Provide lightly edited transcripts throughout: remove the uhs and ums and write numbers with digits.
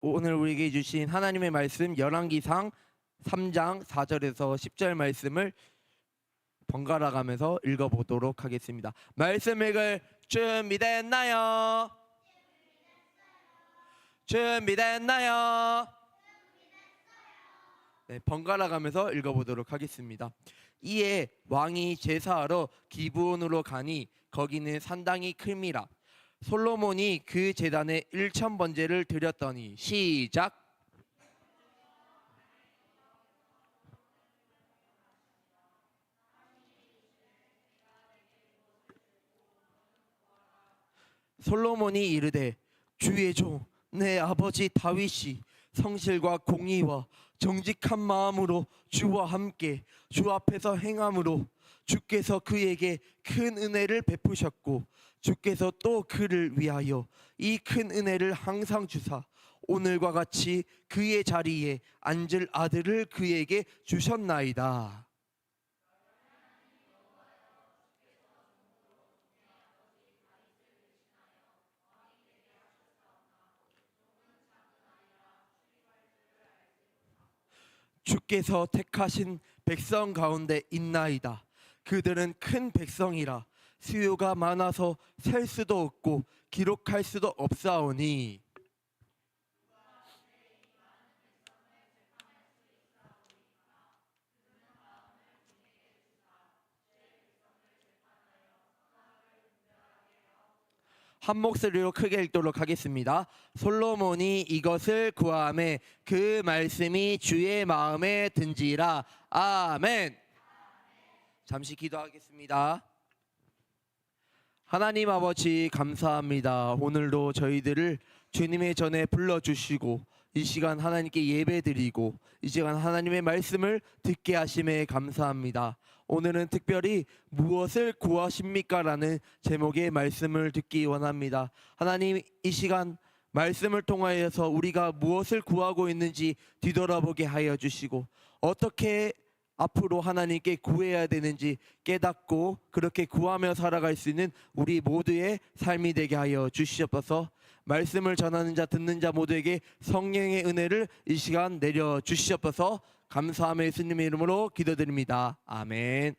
오늘 우리에게 주신 하나님의 말씀 열왕기상 3장 4절에서 10절 말씀을 번갈아 가면서 읽어보도록 하겠습니다. 말씀 읽을 준비됐나요? 준비됐나요? 네, 번갈아 가면서 읽어보도록 하겠습니다. 이에 왕이 제사하러 기브온으로 가니 거기는 산당이 큼이라. 솔로몬이 그 제단에 1,000번제를 드렸더니 시작. 솔로몬이 이르되 주의 종 내 아버지 다윗이 성실과 공의와 정직한 마음으로 주와 함께 주 앞에서 행함으로 주께서 그에게 큰 은혜를 베푸셨고 주께서 또 그를 위하여 이 큰 은혜를 항상 주사 오늘과 같이 그의 자리에 앉을 아들을 그에게 주셨나이다. 주께서 택하신 백성 가운데 있나이다. 그들은 큰 백성이라 수요가 많아서 셀 수도 없고 기록할 수도 없사오니 한 목소리로 크게 읽도록 하겠습니다. 솔로몬이 이것을 구하매 그 말씀이 주의 마음에 든지라. 아멘. 잠시 기도하겠습니다. 하나님 아버지 감사합니다. 오늘도 저희들을 주님의 전에 불러주시고 이 시간 하나님께 예배드리고 이 시간 하나님의 말씀을 듣게 하심에 감사합니다. 오늘은 특별히 무엇을 구하십니까? 라는 제목의 말씀을 듣기 원합니다. 하나님, 이 시간 말씀을 통하여서 우리가 무엇을 구하고 있는지 뒤돌아보게 하여 주시고 어떻게 앞으로 하나님께 구해야 되는지 깨닫고 그렇게 구하며 살아갈 수 있는 우리 모두의 삶이 되게 하여 주시옵소서. 말씀을 전하는 자 듣는 자 모두에게 성령의 은혜를 이 시간 내려 주시옵소서. 감사함의 예수님의 이름으로 기도드립니다. 아멘.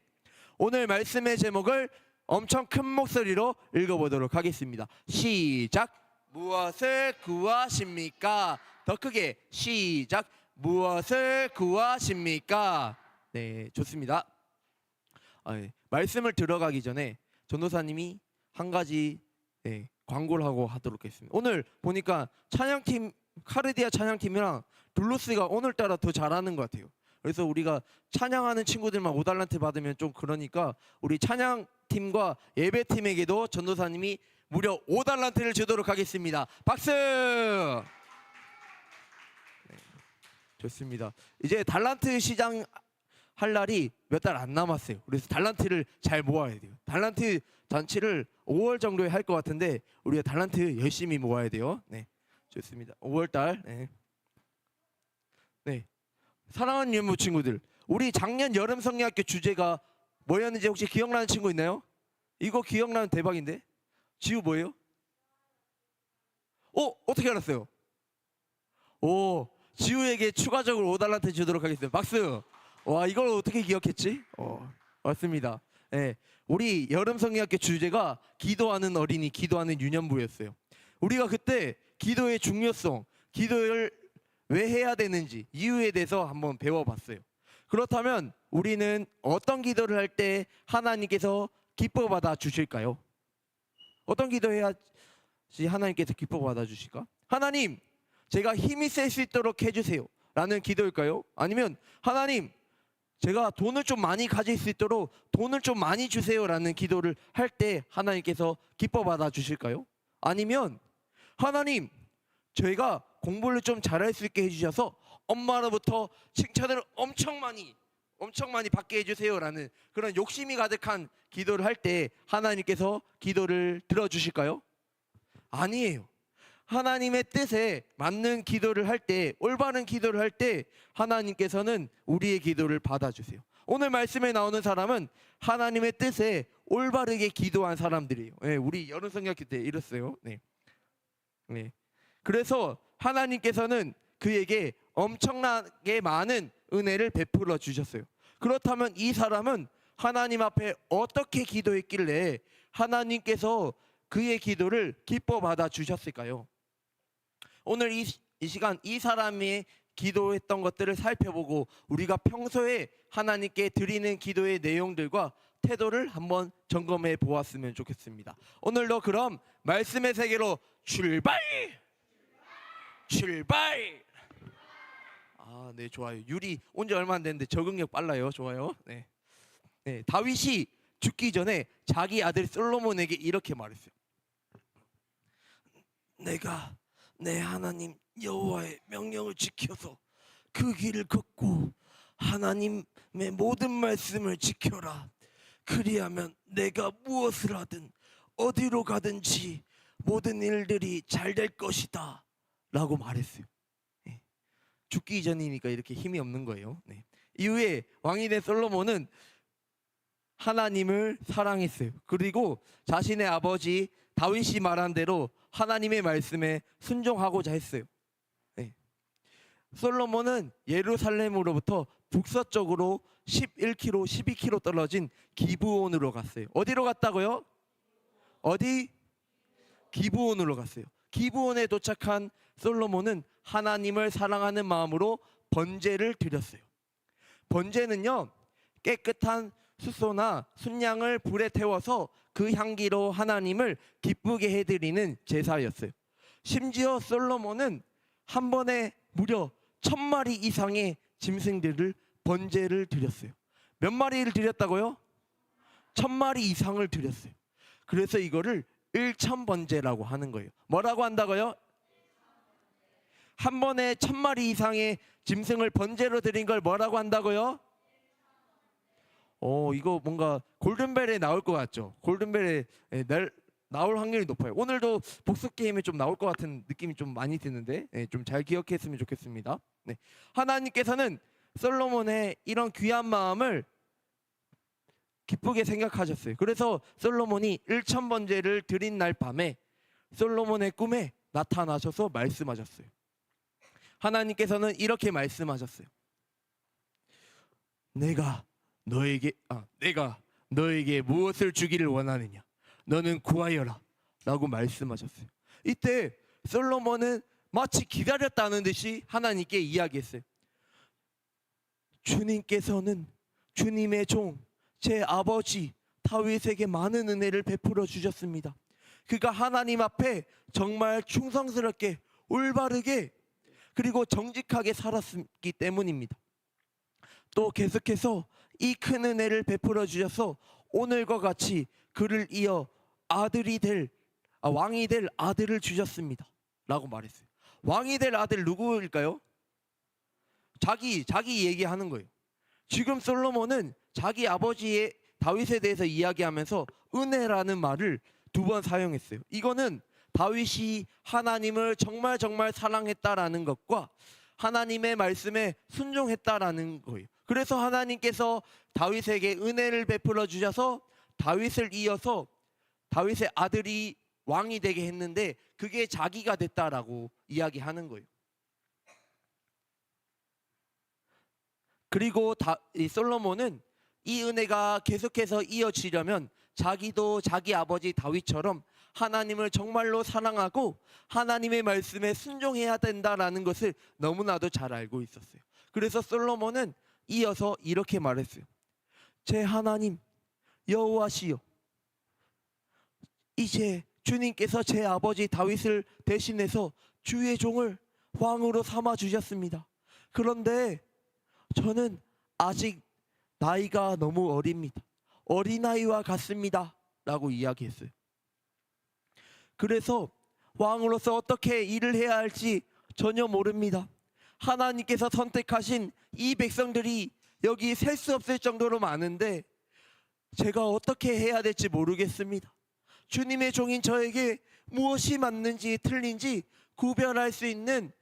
오늘 말씀의 제목을 엄청 큰 목소리로 읽어보도록 하겠습니다. 시작. 무엇을 구하십니까? 더 크게 시작. 무엇을 구하십니까? 네, 좋습니다. 말씀을 들어가기 전에 전도사님이 한 가지 광고를 하고 하도록 하겠습니다. 오늘 보니까 찬양팀 카르디아 찬양팀이랑 둘로스가 오늘따라 더 잘하는 것 같아요. 그래서 우리가 찬양하는 친구들만 5달란트 받으면 좀 그러니까 우리 찬양팀과 예배팀에게도 전도사님이 무려 5달란트를 주도록 하겠습니다. 박수! 네, 좋습니다. 이제 달란트 시장 할 날이 몇 달 안 남았어요. 그래서 달란트를 잘 모아야 돼요. 달란트 잔치를 5월 정도에 할 것 같은데 우리가 달란트 열심히 모아야 돼요. 네, 좋습니다. 5월 달. 네. 사랑하는 유무 친구들, 우리 작년 여름 성리학교 주제가 뭐였는지 혹시 기억나는 친구 있나요? 이거 기억나는 대박인데? 지우 뭐예요? 어떻게 알았어요? 지우에게 추가적으로 5달란트 주도록 하겠습니다. 박수. 와, 이걸 어떻게 기억했지? 맞습니다. 네, 우리 여름 성리학교 주제가 기도하는 어린이, 기도하는 유년부였어요. 우리가 그때 기도의 중요성, 기도를 왜 해야 되는지 이유에 대해서 한번 배워봤어요. 그렇다면 우리는 어떤 기도를 할 때 하나님께서 기뻐 받아 주실까요? 어떤 기도해야지 하나님께서 기뻐 받아 주실까? 하나님, 제가 힘이 셀 수 있도록 해주세요 라는 기도일까요? 아니면 하나님, 제가 돈을 좀 많이 가질 수 있도록 돈을 좀 많이 주세요 라는 기도를 할 때 하나님께서 기뻐 받아 주실까요? 아니면 하나님, 저희가 공부를 좀 잘할 수 있게 해주셔서 엄마로부터 칭찬을 엄청 많이 받게 해주세요 라는 그런 욕심이 가득한 기도를 할 때 하나님께서 기도를 들어주실까요? 아니에요. 하나님의 뜻에 맞는 기도를 할 때, 올바른 기도를 할 때 하나님께서는 우리의 기도를 받아주세요. 오늘 말씀에 나오는 사람은 하나님의 뜻에 올바르게 기도한 사람들이에요. 우리 여름 성경학교 때 이랬어요. 네. 그래서 하나님께서는 그에게 엄청나게 많은 은혜를 베풀어 주셨어요. 그렇다면 이 사람은 하나님 앞에 어떻게 기도했길래 하나님께서 그의 기도를 기뻐 받아 주셨을까요? 오늘 이 시간 이 사람이 기도했던 것들을 살펴보고 우리가 평소에 하나님께 드리는 기도의 내용들과 태도를 한번 점검해 보았으면 좋겠습니다. 오늘도 그럼 말씀의 세계로 출발! 출발! 아, 네, 좋아요. 유리 온 지 얼마 안 됐는데 적응력 빨라요. 좋아요. 네. 네, 다윗이 죽기 전에 자기 아들 솔로몬에게 이렇게 말했어요. 내가 내 하나님 여호와의 명령을 지켜서 그 길을 걷고 하나님의 모든 말씀을 지켜라. 그리하면 내가 무엇을 하든 어디로 가든지 모든 일들이 잘 될 것이다 라고 말했어요. 네. 죽기 전이니까 이렇게 힘이 없는 거예요. 네. 이후에 왕이 된 솔로몬은 하나님을 사랑했어요. 그리고 자신의 아버지 다윗이 말한 대로 하나님의 말씀에 순종하고자 했어요. 네. 솔로몬은 예루살렘으로부터 북서쪽으로 11km, 12km 떨어진 기브온으로 갔어요. 어디로 갔다고요? 어디? 기브온으로 갔어요. 기브온에 도착한 솔로몬은 하나님을 사랑하는 마음으로 번제를 드렸어요. 번제는요, 깨끗한 숫소나 순양을 불에 태워서 그 향기로 하나님을 기쁘게 해드리는 제사였어요. 심지어 솔로몬은 한 번에 무려 1000마리 이상의 짐승들을 번제를 드렸어요. 몇 마리를 드렸다고요? 1000마리 이상을 드렸어요. 그래서 이거를 일천번제라고 하는 거예요. 뭐라고 한다고요? 한 번에 1000마리 이상의 짐승을 번제로 드린 걸 뭐라고 한다고요? 이거 뭔가 골든벨에 나올 것 같죠? 골든벨에 나올 확률이 높아요. 오늘도 복습 게임에 좀 나올 것 같은 느낌이 좀 많이 드는데 좀 잘 기억했으면 좋겠습니다. 네. 하나님께서는 솔로몬의 이런 귀한 마음을 기쁘게 생각하셨어요. 그래서 솔로몬이 1000번제를 드린 날 밤에 솔로몬의 꿈에 나타나셔서 말씀하셨어요. 하나님께서는 이렇게 말씀하셨어요. 내가 너에게 무엇을 주기를 원하느냐? 너는 구하여라 라고 말씀하셨어요. 이때 솔로몬은 마치 기다렸다는 듯이 하나님께 이야기했어요. 주님께서는 주님의 종 제 아버지 다윗에게 많은 은혜를 베풀어 주셨습니다. 그가 하나님 앞에 정말 충성스럽게 올바르게 그리고 정직하게 살았기 때문입니다. 또 계속해서 이 큰 은혜를 베풀어 주셔서 오늘과 같이 그를 이어 왕이 될 아들을 주셨습니다 라고 말했어요. 왕이 될 아들 누구일까요? 자기 얘기하는 거예요. 지금 솔로몬은 자기 아버지의 다윗에 대해서 이야기하면서 은혜라는 말을 2번 사용했어요. 이거는 다윗이 하나님을 정말 사랑했다라는 것과 하나님의 말씀에 순종했다라는 거예요. 그래서 하나님께서 다윗에게 은혜를 베풀어 주셔서 다윗을 이어서 다윗의 아들이 왕이 되게 했는데 그게 자기가 됐다라고 이야기하는 거예요. 그리고 이 솔로몬은 이 은혜가 계속해서 이어지려면 자기도 자기 아버지 다윗처럼 하나님을 정말로 사랑하고 하나님의 말씀에 순종해야 된다라는 것을 너무나도 잘 알고 있었어요. 그래서 솔로몬은 이어서 이렇게 말했어요. 제 하나님 여호와시여, 이제 주님께서 제 아버지 다윗을 대신해서 주의 종을 왕으로 삼아 주셨습니다. 그런데 저는 아직 나이가 너무 어립니다. 어린아이와 같습니다 라고 이야기했어요. 그래서 왕으로서 어떻게 일을 해야 할지 전혀 모릅니다. 하나님께서 선택하신 이 백성들이 여기 셀 수 없을 정도로 많은데 제가 어떻게 해야 될지 모르겠습니다. 주님의 종인 저에게 무엇이 맞는지 틀린지 구별할 수 있는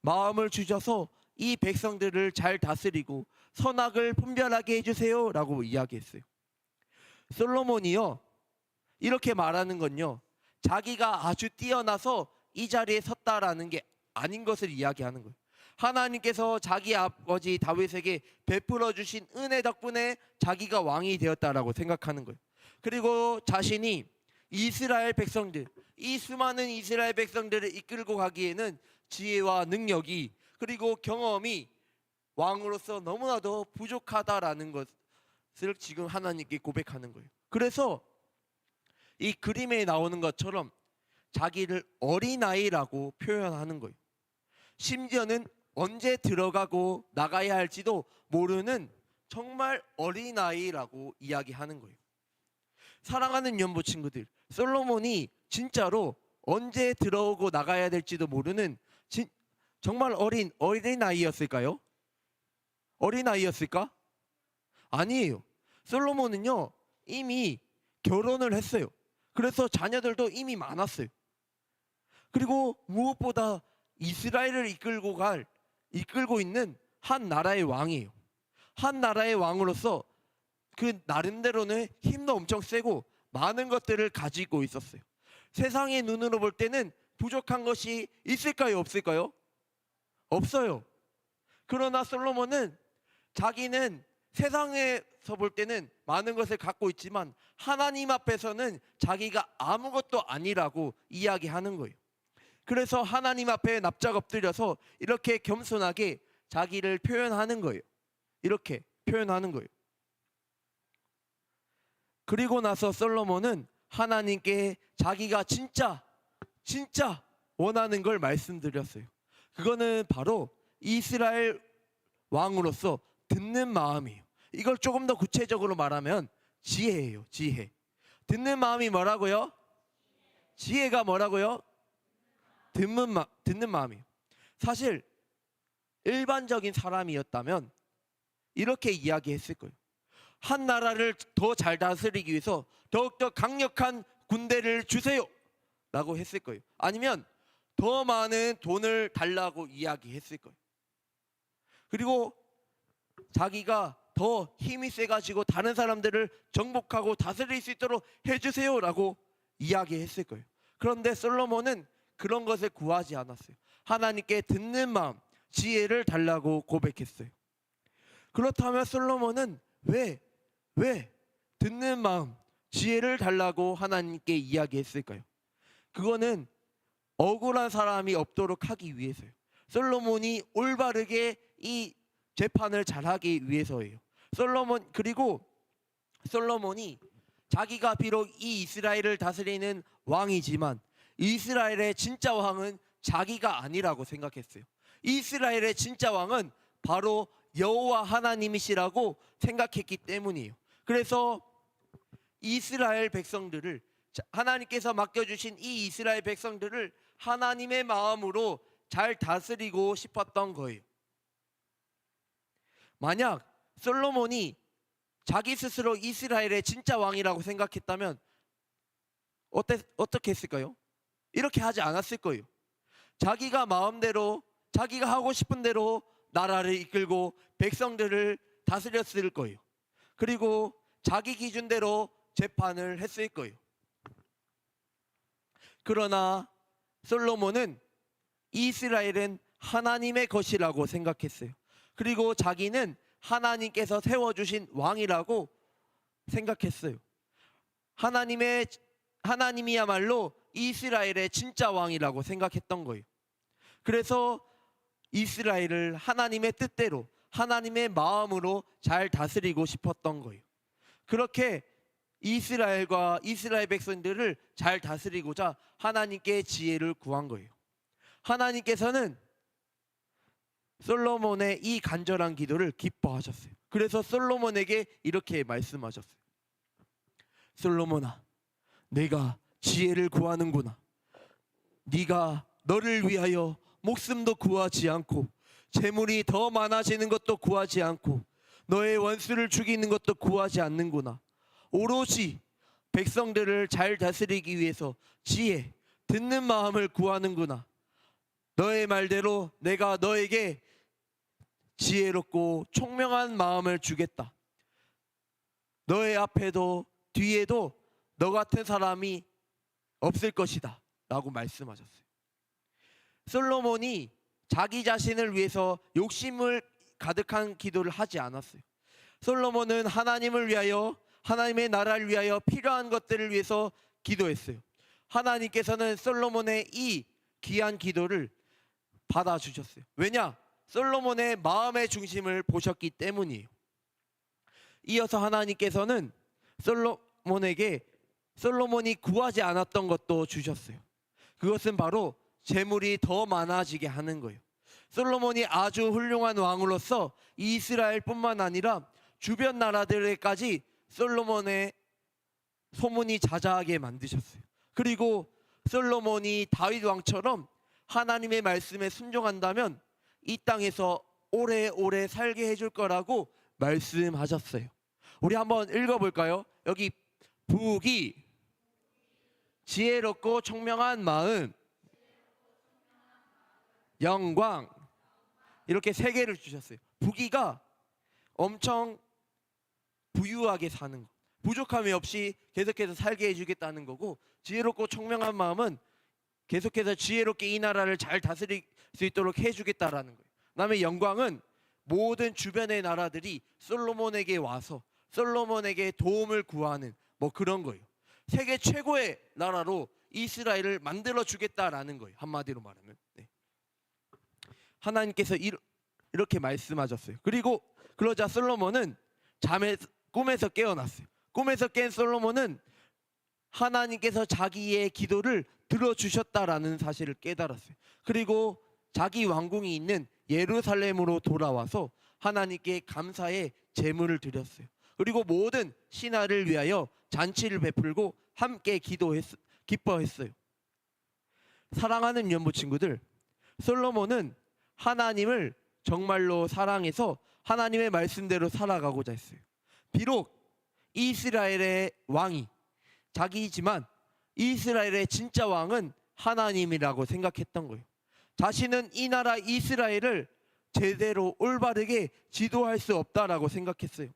마음을 주셔서 이 백성들을 잘 다스리고 선악을 분별하게 해주세요 라고 이야기했어요. 솔로몬이요, 이렇게 말하는 건요, 자기가 아주 뛰어나서 이 자리에 섰다라는 게 아닌 것을 이야기하는 거예요. 하나님께서 자기 아버지 다윗에게 베풀어 주신 은혜 덕분에 자기가 왕이 되었다라고 생각하는 거예요. 그리고 자신이 이스라엘 백성들, 이 수많은 이스라엘 백성들을 이끌고 가기에는 지혜와 능력이 그리고 경험이 왕으로서 너무나도 부족하다라는 것을 지금 하나님께 고백하는 거예요. 그래서 이 그림에 나오는 것처럼 자기를 어린아이라고 표현하는 거예요. 심지어는 언제 들어가고 나가야 할지도 모르는 정말 어린아이라고 이야기하는 거예요. 사랑하는 연보 친구들, 솔로몬이 진짜로 언제 들어오고 나가야 될지도 모르는 정말 어린아이였을까요? 어린아이였을까? 아니에요. 솔로몬은요 이미 결혼을 했어요. 그래서 자녀들도 이미 많았어요. 그리고 무엇보다 이스라엘을 이끌고 있는 한 나라의 왕이에요. 한 나라의 왕으로서 그 나름대로는 힘도 엄청 세고 많은 것들을 가지고 있었어요. 세상의 눈으로 볼 때는 부족한 것이 있을까요? 없을까요? 없어요. 그러나 솔로몬은 자기는 세상에서 볼 때는 많은 것을 갖고 있지만 하나님 앞에서는 자기가 아무것도 아니라고 이야기하는 거예요. 그래서 하나님 앞에 납작 엎드려서 이렇게 겸손하게 자기를 표현하는 거예요. 이렇게 표현하는 거예요. 그리고 나서 솔로몬은 하나님께 자기가 진짜 원하는 걸 말씀드렸어요. 그거는 바로 이스라엘 왕으로서 듣는 마음이에요. 이걸 조금 더 구체적으로 말하면 지혜예요. 지혜. 듣는 마음이 뭐라고요? 지혜가 뭐라고요? 듣는 마음이에요. 사실 일반적인 사람이었다면 이렇게 이야기했을 거예요. 한 나라를 더 잘 다스리기 위해서 더욱더 강력한 군대를 주세요 라고 했을 거예요. 아니면 더 많은 돈을 달라고 이야기했을 거예요. 그리고 자기가 더 힘이 세가지고 다른 사람들을 정복하고 다스릴 수 있도록 해주세요 라고 이야기했을 거예요. 그런데 솔로몬은 그런 것을 구하지 않았어요. 하나님께 듣는 마음, 지혜를 달라고 고백했어요. 그렇다면 솔로몬은 왜 듣는 마음, 지혜를 달라고 하나님께 이야기했을까요? 그거는 억울한 사람이 없도록 하기 위해서요. 솔로몬이 올바르게 이 재판을 잘하기 위해서예요. 그리고 솔로몬이 자기가 비록 이 이스라엘을 다스리는 왕이지만 이스라엘의 진짜 왕은 자기가 아니라고 생각했어요. 이스라엘의 진짜 왕은 바로 여호와 하나님이시라고 생각했기 때문이에요. 그래서 이스라엘 백성들을 하나님께서 맡겨주신 이 이스라엘 백성들을 하나님의 마음으로 잘 다스리고 싶었던 거예요. 만약 솔로몬이 자기 스스로 이스라엘의 진짜 왕이라고 생각했다면 어떻게 했을까요? 이렇게 하지 않았을 거예요. 자기가 마음대로 자기가 하고 싶은 대로 나라를 이끌고 백성들을 다스렸을 거예요. 그리고 자기 기준대로 재판을 했을 거예요. 그러나 솔로몬은 이스라엘은 하나님의 것이라고 생각했어요. 그리고 자기는 하나님께서 세워주신 왕이라고 생각했어요. 하나님이야말로 이스라엘의 진짜 왕이라고 생각했던 거예요. 그래서 이스라엘을 하나님의 뜻대로 하나님의 마음으로 잘 다스리고 싶었던 거예요. 그렇게 이스라엘과 이스라엘 백성들을 잘 다스리고자 하나님께 지혜를 구한 거예요. 하나님께서는 솔로몬의 이 간절한 기도를 기뻐하셨어요. 그래서 솔로몬에게 이렇게 말씀하셨어요. 솔로몬아, 내가 지혜를 구하는구나. 네가 너를 위하여 목숨도 구하지 않고 재물이 더 많아지는 것도 구하지 않고 너의 원수를 죽이는 것도 구하지 않는구나. 오로지 백성들을 잘 다스리기 위해서 지혜, 듣는 마음을 구하는구나. 너의 말대로 내가 너에게 지혜롭고 총명한 마음을 주겠다. 너의 앞에도 뒤에도 너 같은 사람이 없을 것이다 라고 말씀하셨어요. 솔로몬이 자기 자신을 위해서 욕심을 가득한 기도를 하지 않았어요. 솔로몬은 하나님을 위하여, 하나님의 나라를 위하여 필요한 것들을 위해서 기도했어요. 하나님께서는 솔로몬의 이 귀한 기도를 받아주셨어요. 왜냐? 솔로몬의 마음의 중심을 보셨기 때문이에요. 이어서 하나님께서는 솔로몬에게 솔로몬이 구하지 않았던 것도 주셨어요. 그것은 바로 재물이 더 많아지게 하는 거예요. 솔로몬이 아주 훌륭한 왕으로서 이스라엘뿐만 아니라 주변 나라들에까지 솔로몬의 소문이 자자하게 만드셨어요. 그리고 솔로몬이 다윗 왕처럼 하나님의 말씀에 순종한다면 이 땅에서 오래오래 살게 해줄 거라고 말씀하셨어요. 우리 한번 읽어볼까요? 여기 북이 지혜롭고 총명한 마음, 영광, 이렇게 세 개를 주셨어요. 북이가 엄청 부유하게 사는 거, 부족함이 없이 계속해서 살게 해주겠다는 거고, 지혜롭고 총명한 마음은 계속해서 지혜롭게 이 나라를 잘 다스릴 수 있도록 해주겠다라는 거예요. 그다음에 영광은 모든 주변의 나라들이 솔로몬에게 와서 솔로몬에게 도움을 구하는 뭐 그런 거예요. 세계 최고의 나라로 이스라엘을 만들어 주겠다라는 거예요. 한마디로 말하면. 네. 하나님께서 이렇게 말씀하셨어요. 그리고 그러자 솔로몬은 꿈에서 깨어났어요. 꿈에서 깬 솔로몬은 하나님께서 자기의 기도를 들어주셨다라는 사실을 깨달았어요. 그리고 자기 왕궁이 있는 예루살렘으로 돌아와서 하나님께 감사의 제물을 드렸어요. 그리고 모든 신하를 위하여 잔치를 베풀고 함께 기뻐했어요. 사랑하는 연부 친구들, 솔로몬은 하나님을 정말로 사랑해서 하나님의 말씀대로 살아가고자 했어요. 비록 이스라엘의 왕이 자기이지만 이스라엘의 진짜 왕은 하나님이라고 생각했던 거예요. 자신은 이 나라 이스라엘을 제대로 올바르게 지도할 수 없다라고 생각했어요.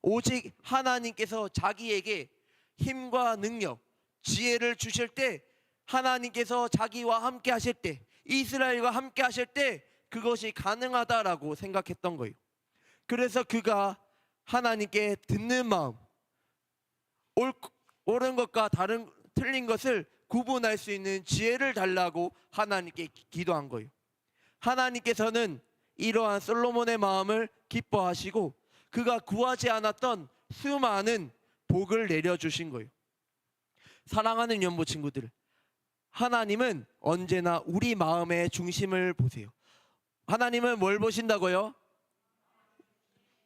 오직 하나님께서 자기에게 힘과 능력, 지혜를 주실 때, 하나님께서 자기와 함께 하실 때, 이스라엘과 함께 하실 때 그것이 가능하다라고 생각했던 거예요. 그래서 그가 하나님께 듣는 마음, 옳은 것과 틀린 것을 구분할 수 있는 지혜를 달라고 하나님께 기도한 거예요. 하나님께서는 이러한 솔로몬의 마음을 기뻐하시고 그가 구하지 않았던 수많은 복을 내려주신 거예요. 사랑하는 연보 친구들, 하나님은 언제나 우리 마음의 중심을 보세요. 하나님은 뭘 보신다고요?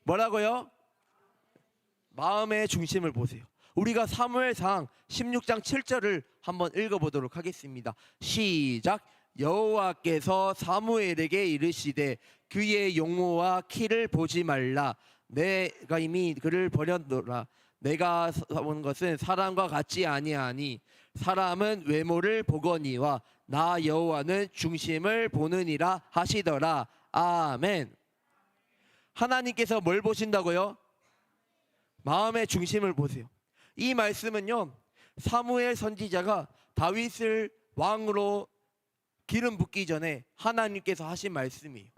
뭐라고요? 마음의 중심을 보세요. 우리가 사무엘상 16장 7절을 한번 읽어보도록 하겠습니다. 시작. 여호와께서 사무엘에게 이르시되 그의 용모와 키를 보지 말라. 내가 이미 그를 버렸노라. 내가 본 것은 사람과 같지 아니하니 사람은 외모를 보거니와 나 여호와는 중심을 보느니라 하시더라. 아멘. 하나님께서 뭘 보신다고요? 마음의 중심을 보세요. 이 말씀은요, 사무엘 선지자가 다윗을 왕으로 기름 붓기 전에 하나님께서 하신 말씀이에요.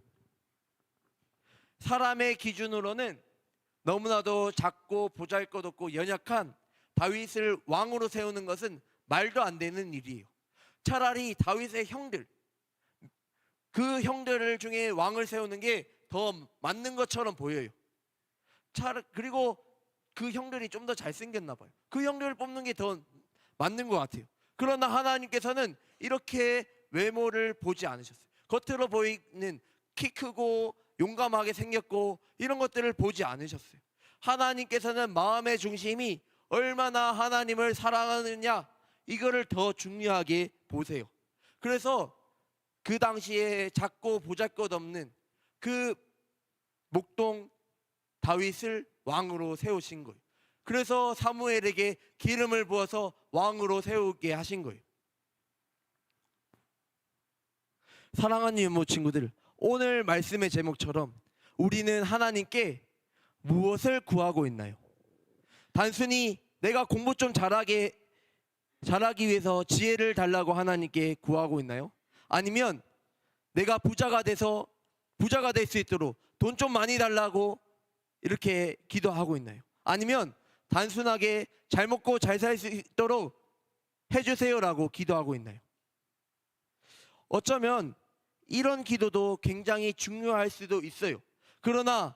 사람의 기준으로는 너무나도 작고 보잘것없고 연약한 다윗을 왕으로 세우는 것은 말도 안 되는 일이에요. 차라리 다윗의 형들, 그 형들 중에 왕을 세우는 게 더 맞는 것처럼 보여요. 그리고 그 형들이 좀 더 잘생겼나 봐요. 그 형들을 뽑는 게 더 맞는 것 같아요. 그러나 하나님께서는 이렇게 외모를 보지 않으셨어요. 겉으로 보이는 키 크고 용감하게 생겼고 이런 것들을 보지 않으셨어요. 하나님께서는 마음의 중심이 얼마나 하나님을 사랑하느냐, 이거를 더 중요하게 보세요. 그래서 그 당시에 작고 보잘것없는 그 목동 다윗을 왕으로 세우신 거예요. 그래서 사무엘에게 기름을 부어서 왕으로 세우게 하신 거예요. 사랑하는 유모 친구들, 오늘 말씀의 제목처럼 우리는 하나님께 무엇을 구하고 있나요? 단순히 내가 공부 좀 잘하기 위해서 지혜를 달라고 하나님께 구하고 있나요? 아니면 내가 부자가 돼서 부자가 될 수 있도록 돈 좀 많이 달라고 이렇게 기도하고 있나요? 아니면 단순하게 잘 먹고 잘 살 수 있도록 해주세요라고 기도하고 있나요? 어쩌면 이런 기도도 굉장히 중요할 수도 있어요. 그러나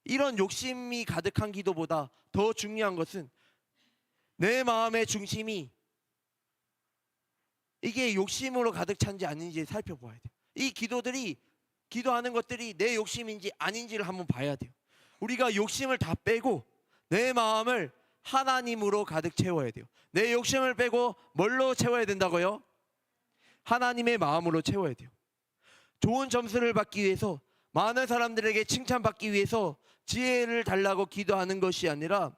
이런 욕심이 가득한 기도보다 더 중요한 것은 내 마음의 중심이 이게 욕심으로 가득 찬지 아닌지 살펴봐야 돼요. 이 기도하는 것들이 내 욕심인지 아닌지를 한번 봐야 돼요. 우리가 욕심을 다 빼고 내 마음을 하나님으로 가득 채워야 돼요. 내 욕심을 빼고 뭘로 채워야 된다고요? 하나님의 마음으로 채워야 돼요. 좋은 점수를 받기 위해서, 많은 사람들에게 칭찬받기 위해서 지혜를 달라고 기도하는 것이 아니라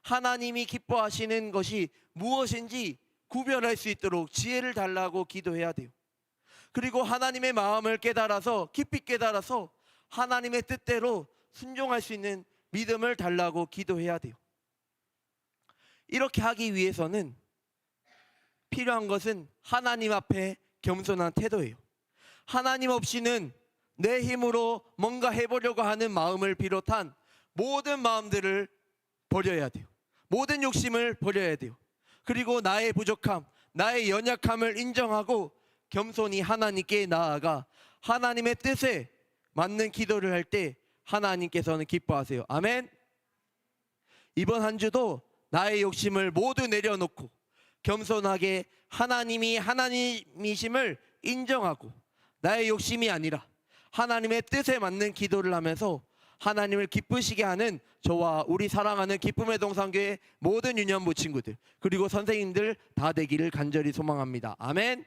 하나님이 기뻐하시는 것이 무엇인지 구별할 수 있도록 지혜를 달라고 기도해야 돼요. 그리고 하나님의 마음을 깨달아서, 깊이 깨달아서 하나님의 뜻대로 순종할 수 있는 믿음을 달라고 기도해야 돼요. 이렇게 하기 위해서는 필요한 것은 하나님 앞에 겸손한 태도예요. 하나님 없이는 내 힘으로 뭔가 해보려고 하는 마음을 비롯한 모든 마음들을 버려야 돼요. 모든 욕심을 버려야 돼요. 그리고 나의 부족함, 나의 연약함을 인정하고 겸손히 하나님께 나아가 하나님의 뜻에 맞는 기도를 할 때 하나님께서는 기뻐하세요. 아멘. 이번 한 주도 나의 욕심을 모두 내려놓고 겸손하게 하나님이 하나님이심을 인정하고 나의 욕심이 아니라 하나님의 뜻에 맞는 기도를 하면서 하나님을 기쁘시게 하는 저와 우리 사랑하는 기쁨의 동산교회 모든 유년부 친구들 그리고 선생님들 다 되기를 간절히 소망합니다. 아멘.